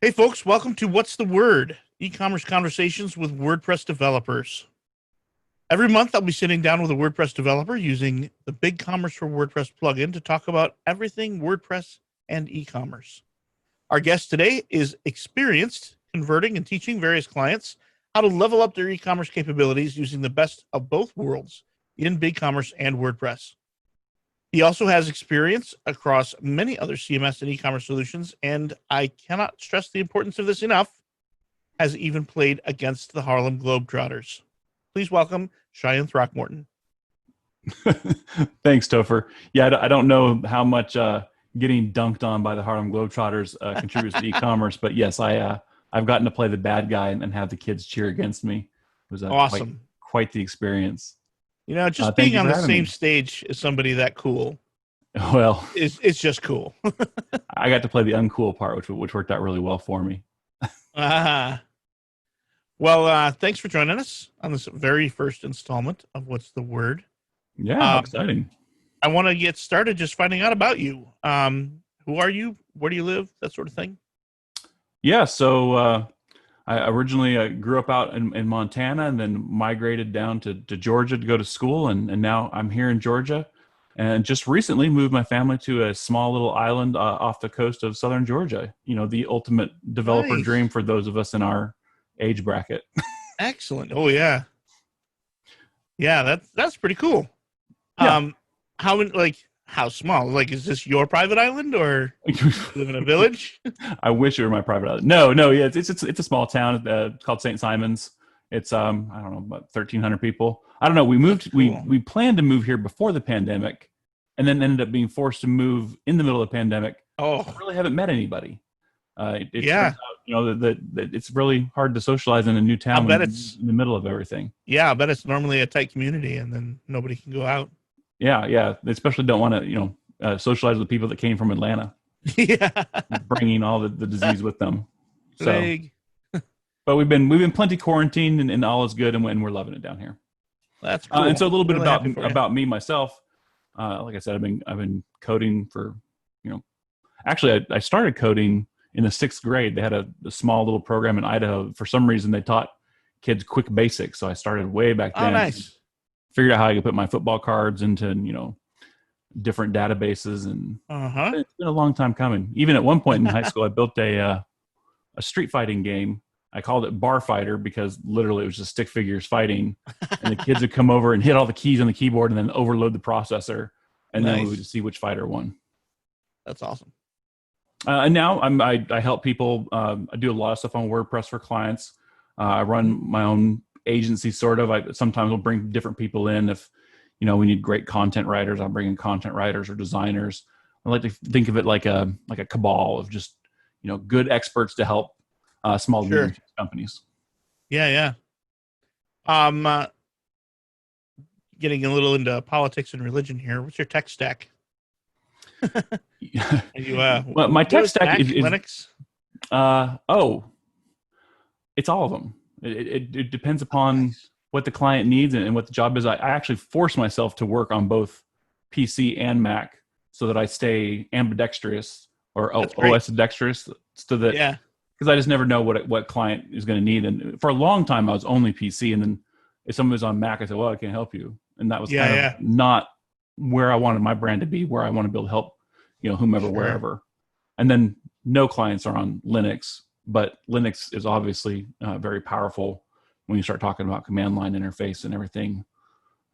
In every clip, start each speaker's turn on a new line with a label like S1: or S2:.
S1: Hey folks, welcome to What's the Word? E-commerce conversations with WordPress developers. Every month I'll be sitting down with a WordPress developer using the BigCommerce for WordPress plugin to talk about everything WordPress and e-commerce. Our guest today is experienced converting and teaching various clients how to level up their e-commerce capabilities using the best of both worlds in BigCommerce and WordPress. He also has experience across many other CMS and e-commerce solutions, and I cannot stress the importance of this enough, has even played against the Harlem Globetrotters. Please welcome Cheyenne Throckmorton.
S2: Thanks, Topher. Yeah, I don't know how much getting dunked on by the Harlem Globetrotters contributes to e-commerce, but yes, I've gotten to play the bad guy and have the kids cheer against me. It was
S1: Awesome.
S2: Quite the experience.
S1: You know, just being on the same stage as somebody that cool.
S2: Well,
S1: it's just cool.
S2: I got to play the uncool part, which worked out really well for me.
S1: Well, thanks for joining us on this very first installment of What's the Word?
S2: Yeah, exciting.
S1: I want to get started just finding out about you. Who are you? Where do you live? That sort of thing.
S2: Yeah, so I originally grew up out in Montana and then migrated down to Georgia to go to school. And now I'm here in Georgia and just recently moved my family to a small little island off the coast of southern Georgia. You know, the ultimate developer dream for those of us in our age bracket.
S1: Excellent. Oh, yeah. Yeah, that's pretty cool.
S2: Yeah.
S1: How small? Like, is this your private island or you live in a village?
S2: I wish it were my private island. No, yeah, it's a small town called St. Simons. It's I don't know, about 1,300 people. I don't know. We moved.
S1: Cool.
S2: We planned to move here before the pandemic, and then ended up being forced to move in the middle of the pandemic.
S1: Oh,
S2: I really haven't met anybody. It
S1: yeah.
S2: turns out, you know, that it's really hard to socialize in a new town.
S1: I bet it's
S2: in the middle of everything.
S1: Yeah, I bet it's normally a tight community, and then nobody can go out.
S2: Yeah. They especially don't want to, socialize with people that came from Atlanta.
S1: Yeah,
S2: bringing all the disease with them. So, but we've been plenty quarantined, and all is good, and we're loving it down here.
S1: That's cool.
S2: And so a little bit
S1: really
S2: about me myself. Like I said, I've been coding for, actually I started coding in the 6th grade. They had a small little program in Idaho. For some reason, they taught kids quick basics, so I started way back then.
S1: Oh, nice.
S2: Figured out how I could put my football cards into, different databases, and it's been a long time coming. Even at one point in high school, I built a street fighting game. I called it Bar Fighter because literally it was just stick figures fighting, and the kids would come over and hit all the keys on the keyboard and then overload the processor, and then we would see which fighter won.
S1: That's awesome.
S2: And now I help people. I do a lot of stuff on WordPress for clients. I run my own agency, sort of. I sometimes will bring different people in if we need great content writers. I'll bring in content writers or designers. I like to think of it like a cabal of just good experts to help small companies.
S1: Yeah. Getting a little into politics and religion here. What's your tech stack?
S2: Well, my tech stack is
S1: Linux.
S2: It's all of them. It depends upon what the client needs and what the job is. I actually force myself to work on both PC and Mac so that I stay ambidextrous or OS dexterous, so that because I just never know what client is going to need. And for a long time, I was only PC, and then if someone was on Mac, I said, "Well, I can't help you," and that was kind of not where I wanted my brand to be, where I want to be able to help whomever, wherever. And then no clients are on Linux, but Linux is obviously very powerful when you start talking about command line interface and everything,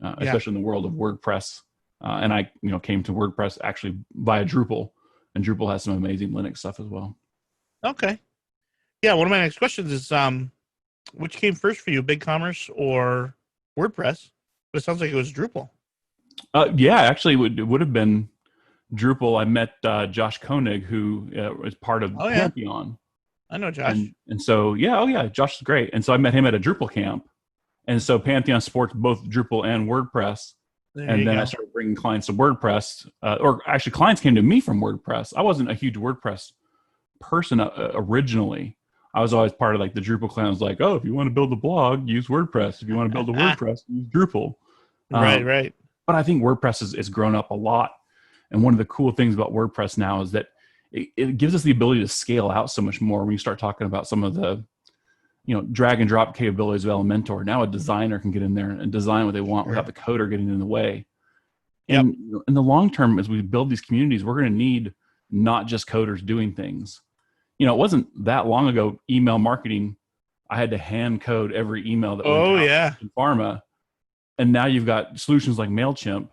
S2: especially in the world of WordPress. And I came to WordPress actually via Drupal, and Drupal has some amazing Linux stuff as well.
S1: Okay. Yeah, one of my next questions is which came first for you, BigCommerce or WordPress? But it sounds like it was Drupal.
S2: Yeah, actually it would have been Drupal. I met Josh Koenig, who is part of Pantheon.
S1: I know Josh.
S2: And so, Josh is great. And so I met him at a Drupal camp. And so Pantheon supports both Drupal and WordPress. And then I started bringing clients to WordPress. Or actually, clients came to me from WordPress. I wasn't a huge WordPress person originally. I was always part of the Drupal clan. I was like, if you want to build a blog, use WordPress. If you want to build a WordPress, use Drupal.
S1: Right.
S2: But I think WordPress has grown up a lot. And one of the cool things about WordPress now is that it gives us the ability to scale out so much more when you start talking about some of the, drag and drop capabilities of Elementor. Now a designer can get in there and design what they want without the coder getting in the way.
S1: Yep.
S2: And in the long term, as we build these communities, we're going to need not just coders doing things. It wasn't that long ago, email marketing, I had to hand code every email that went out in pharma. And now you've got solutions like MailChimp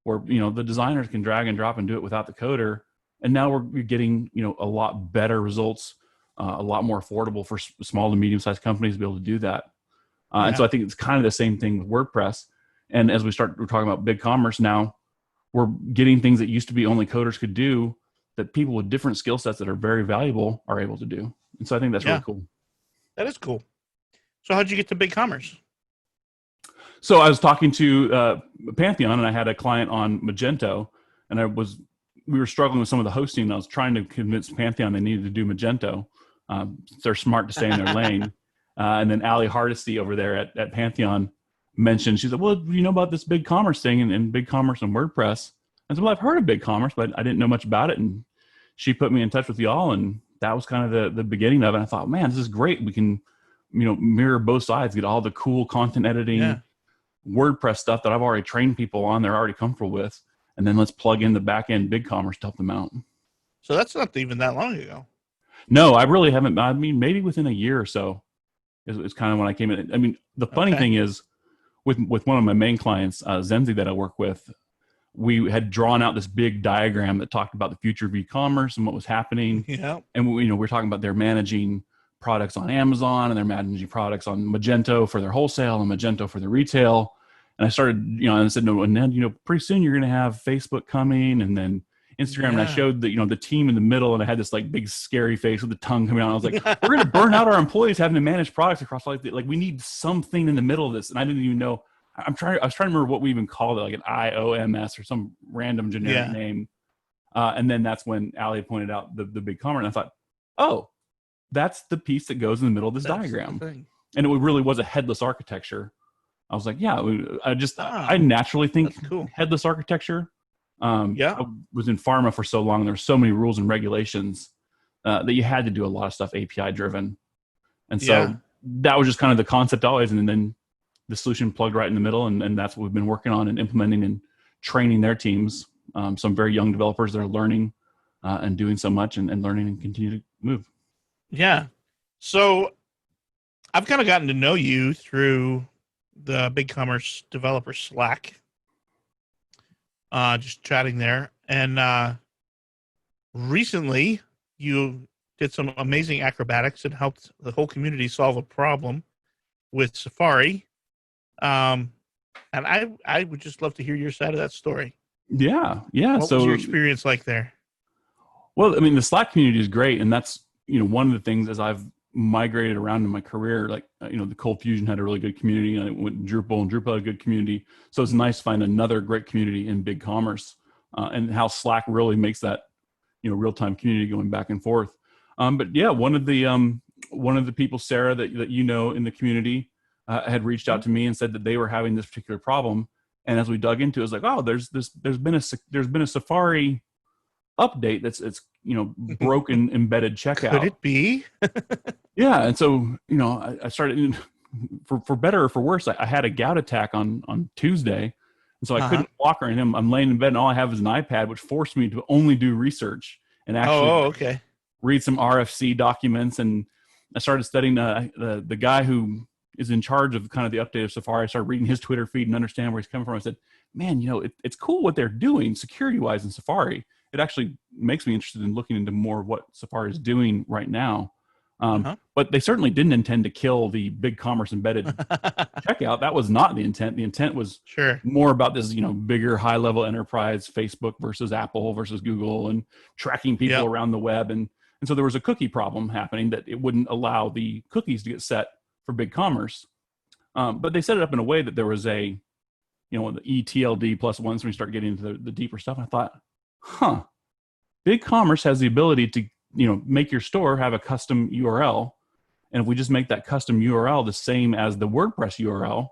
S2: where, the designers can drag and drop and do it without the coder. And now we're getting, a lot better results, a lot more affordable for small to medium-sized companies to be able to do that. And so I think it's kind of the same thing with WordPress. And as we're talking about BigCommerce now, we're getting things that used to be only coders could do that people with different skill sets that are very valuable are able to do. And so I think that's really cool. That
S1: is cool. So how'd you get to BigCommerce?
S2: So I was talking to Pantheon, and I had a client on Magento, and we were struggling with some of the hosting. And I was trying to convince Pantheon they needed to do Magento. They're smart to stay in their lane. And then Allie Hardesty over there at Pantheon mentioned, she said, well, you know about this BigCommerce thing and BigCommerce and WordPress? I said, well, I've heard of BigCommerce, but I didn't know much about it. And she put me in touch with y'all, and that was kind of the beginning of it. And I thought, man, this is great. We can, mirror both sides, get all the cool content editing, WordPress stuff that I've already trained people on, they're already comfortable with. And then let's plug in the backend BigCommerce to help them out.
S1: So that's not even that long ago.
S2: No, I really haven't. I mean, maybe within a year or so is kind of when I came in. I mean, the funny thing is with one of my main clients, Zenzi, that I work with, we had drawn out this big diagram that talked about the future of e-commerce and what was happening.
S1: Yeah.
S2: And we're talking about they're managing products on Amazon, and they're managing products on Magento for their wholesale and Magento for their retail. And I started, and I said, no, and then, pretty soon you're going to have Facebook coming, and then Instagram. And I showed the team in the middle, and I had this like big scary face with the tongue coming out. I was like, we're going to burn out our employees having to manage products across like we need something in the middle of this. And I didn't even know. I was trying to remember what we even called it, like an IOMS or some random generic name. And then that's when Allie pointed out the BigCommerce, and I thought, oh, that's the piece that goes in the middle of this diagram. And it really was a headless architecture. I was like, I naturally think headless architecture. I was in pharma for so long. There were so many rules and regulations that you had to do a lot of stuff API driven. And so that was just kind of the concept always. And then the solution plugged right in the middle. And that's what we've been working on and implementing and training their teams. Some very young developers that are learning and doing so much and learning and continue to move.
S1: Yeah. So I've kind of gotten to know you through the BigCommerce developer Slack. Just chatting there. And recently you did some amazing acrobatics and helped the whole community solve a problem with Safari. And I would just love to hear your side of that story.
S2: Yeah.
S1: What was your experience like there?
S2: Well, I mean, the Slack community is great. And that's, one of the things as I've migrated around in my career, like, the Cold Fusion had a really good community, and I went to Drupal, and Drupal had a good community. So it's nice to find another great community in BigCommerce, and how Slack really makes that, real-time community going back and forth. But yeah, one of the people, Sarah, that in the community, had reached out to me and said that they were having this particular problem. And as we dug into it, it was like, oh, there's been a Safari update that's broken embedded checkout.
S1: Could it be?
S2: Yeah. And so, I started, for better or for worse, I had a gout attack on Tuesday. And so I couldn't walk or anything. I'm laying in bed and all I have is an iPad, which forced me to only do research and actually read some RFC documents. And I started studying the guy who is in charge of kind of the update of Safari. I started reading his Twitter feed and understand where he's coming from. I said, man, it's cool what they're doing security-wise in Safari. It actually makes me interested in looking into more of what Safari is doing right now. But they certainly didn't intend to kill the BigCommerce embedded checkout. That was not the intent. The intent was more about this, bigger high-level enterprise, Facebook versus Apple versus Google, and tracking people around the web. And so there was a cookie problem happening that it wouldn't allow the cookies to get set for BigCommerce. But they set it up in a way that there was the ETLD plus one. So when you start getting into the deeper stuff, I thought, BigCommerce has the ability to, make your store have a custom URL. And if we just make that custom URL the same as the WordPress URL,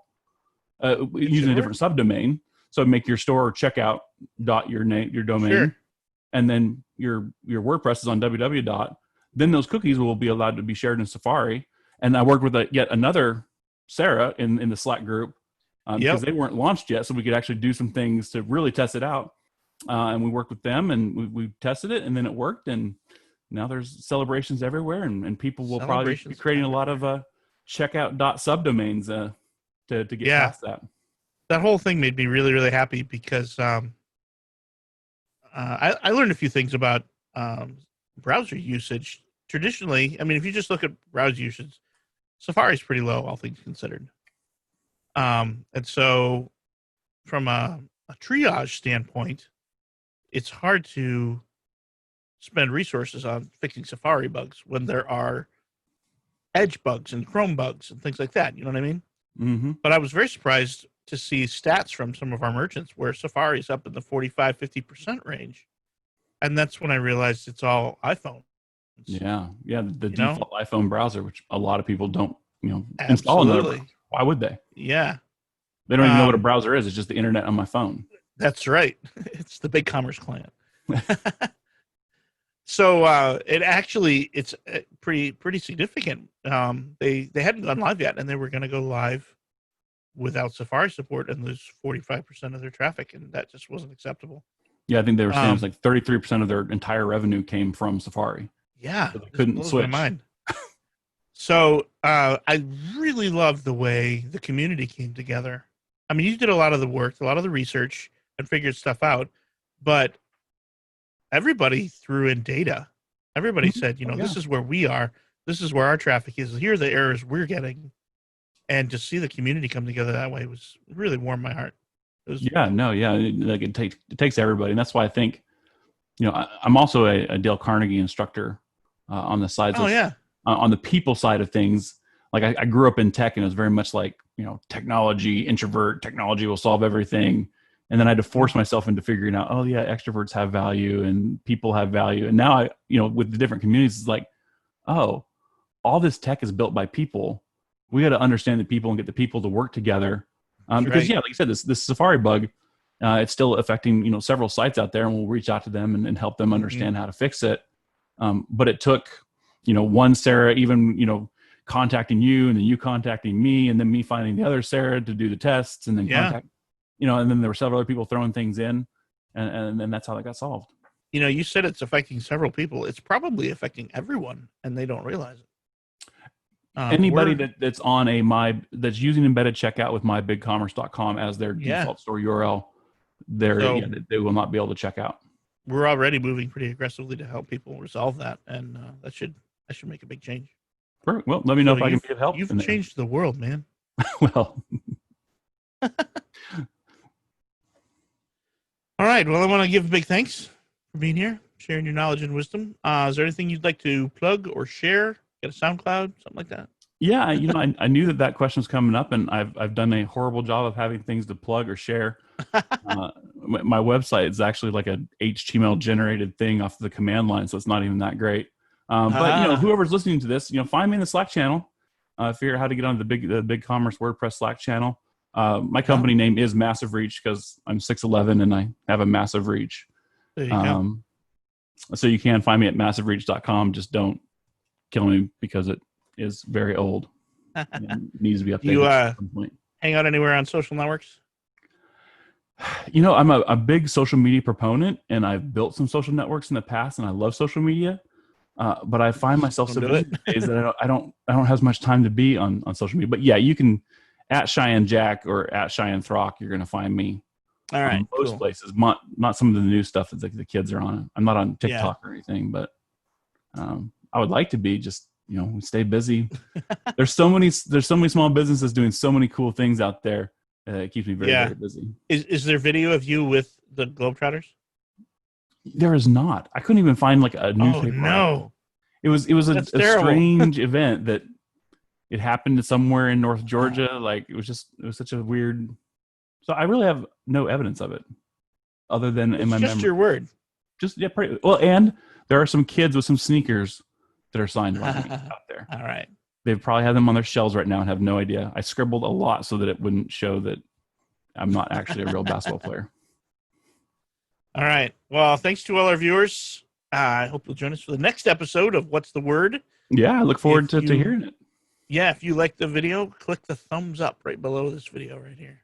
S2: using a different subdomain, so make your store checkout dot your domain, and then your WordPress is on www. Then those cookies will be allowed to be shared in Safari. And I worked with yet another Sarah in the Slack group because they weren't launched yet, so we could actually do some things to really test it out. And we worked with them, and we tested it, and then it worked. And now there's celebrations everywhere, and people will probably be creating a lot of checkout subdomains to get past that.
S1: That whole thing made me really, really happy because I learned a few things about browser usage. Traditionally, I mean, if you just look at browser usage, Safari's pretty low, all things considered. And so from a triage standpoint, it's hard to spend resources on fixing Safari bugs when there are Edge bugs and Chrome bugs and things like that. You know what I mean?
S2: Mm-hmm.
S1: But I was very surprised to see stats from some of our merchants where Safari's up in the 45-50% range. And that's when I realized it's all iPhone.
S2: Yeah. The default iPhone browser, which a lot of people don't, install another browser. Why would they?
S1: Yeah.
S2: They don't even know what a browser is. It's just the internet on my phone.
S1: That's right. It's the BigCommerce client. So it's pretty significant. They hadn't gone live yet, and they were going to go live without Safari support and lose 45% of their traffic, and that just wasn't acceptable.
S2: Yeah, I think they were saying it's like 33% of their entire revenue came from Safari.
S1: Yeah,
S2: so they couldn't switch.
S1: So I really love the way the community came together. I mean, you did a lot of the work, a lot of the research, and figured stuff out, but everybody threw in data. Everybody said, this is where we are. This is where our traffic is. Here are the errors we're getting. And to see the community come together that way was really warmed my heart.
S2: Like it takes everybody. And that's why I think, I'm also a Dale Carnegie instructor on the sides on the people side of things. Like I grew up in tech, and it was very much like, technology, introvert, technology will solve everything. And then I had to force myself into figuring out, extroverts have value and people have value. And now with the different communities, it's like, all this tech is built by people. We got to understand the people and get the people to work together. Because like you said, this Safari bug, it's still affecting, several sites out there, and we'll reach out to them and help them understand how to fix it. But it took, one Sarah, even, contacting you, and then you contacting me, and then me finding the other Sarah to do the tests, and then contact, and then there were several other people throwing things in, and then that's how that got solved.
S1: You said it's affecting several people. It's probably affecting everyone, and they don't realize it.
S2: Anybody that's on that's using embedded checkout with mybigcommerce.com as their default store URL, they will not be able to check out.
S1: We're already moving pretty aggressively to help people resolve that, and that should make a big change.
S2: Perfect. Well, let me know if I can be of help.
S1: You've changed the world, man.
S2: Well.
S1: All right. Well, I want to give a big thanks for being here, sharing your knowledge and wisdom. Is there anything you'd like to plug or share? Get a SoundCloud, something like that?
S2: Yeah, I knew that question was coming up, and I've done a horrible job of having things to plug or share. My website is actually like a HTML generated thing off the command line, so it's not even that great. But whoever's listening to this, find me in the Slack channel. Figure out how to get on the BigCommerce WordPress Slack channel. My company name is Massive Reach because I'm 6'11" and I have a massive reach.
S1: There you go.
S2: So you can find me at massivereach.com. Just don't kill me because it is very old. It needs to be updated at some point.
S1: Hang out anywhere on social networks?
S2: I'm a big social media proponent, and I've built some social networks in the past, and I love social media. But I find myself so busy days that I don't have as much time to be on social media. But yeah, you can at Cheyenne Jack or at Cheyenne Throck. You're going to find me.
S1: All right,
S2: most places, not some of the new stuff that the kids are on. I'm not on TikTok or anything, but I would like to be. Just we stay busy. There's so many small businesses doing so many cool things out there. It keeps me very, very busy. Is
S1: there video of you with the Globetrotters?
S2: There is not. I couldn't even find like a newspaper.
S1: Oh no!
S2: It was a strange event that it happened somewhere in North Georgia. Like it was such a weird. So I really have no evidence of it, other than in my memory.
S1: Just your word.
S2: Pretty well. And there are some kids with some sneakers that are signed by me out there.
S1: All right.
S2: They probably have them on their shelves right now and have no idea. I scribbled a lot so that it wouldn't show that I'm not actually a real basketball player.
S1: All right. Well, thanks to all our viewers. I hope you'll join us for the next episode of What's the Word?
S2: Yeah, I look forward
S1: If
S2: to hearing it.
S1: Yeah, if you like the video, click the thumbs up right below this video right here.